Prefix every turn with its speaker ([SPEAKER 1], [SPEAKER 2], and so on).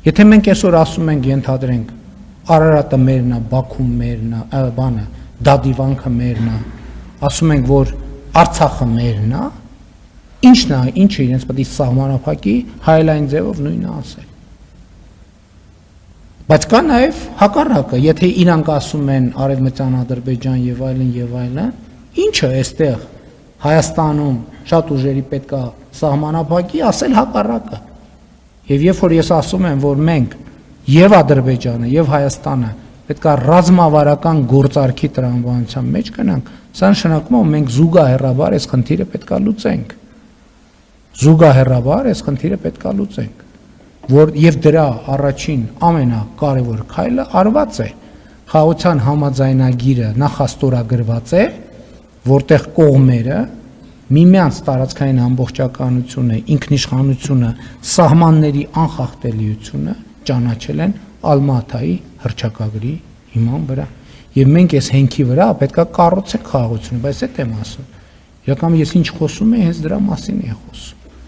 [SPEAKER 1] Եթե մենք այսօր ասում ենք, ենթադրենք, Արարատը մերն է, Բաքուն մերն է, բանը, Դադիվանքը մերն է, ասում ենք, որ Արցախը մերն է, ինչն է, ինչը իրենց պետք է սահմանափակի, հայելային ձևով նույնը ասել։ Բայց կա նաև հակառակը, եթե իրանք ասում են Արևմտյան Ադրբեջան եւ այլն, ինչը այստեղ Հայաստանում շատ ուժերի պետք է սահմանափակի, ասել հակառակը։ Եվ երբ որ ես ասում եմ, որ մենք եւ Ադրբեջանը եւ Հայաստանը պետք է ռազմավարական գործարքի տրամաբանության մեջ գնանք, սա նշանակում է, որ մենք զուգահեռաբար այս խնդիրը պետք է լուծենք։ Զուգահեռաբար այս խնդիրը պետք է լուծենք, որ եւ դրա առաջին ամենակարևոր քայլը արված է։ Խաղաղության համաձայնագիրը նախաստորագրված է, որտեղ կողմերը միմյանց տարածքային ամբողջականությունը, ինքնիշխանությունը, սահմանների անխախտելիությունը ճանաչել են Ալմատայի հռչակագրի հիման վրա։ Եվ մենք այս հենքի վրա պետք է կառուցենք խաղաղությունը, բայց այդ եմ ասում։ Իրականում ես ինչ խոսում եմ, հենց դրա մասին եմ խոսում։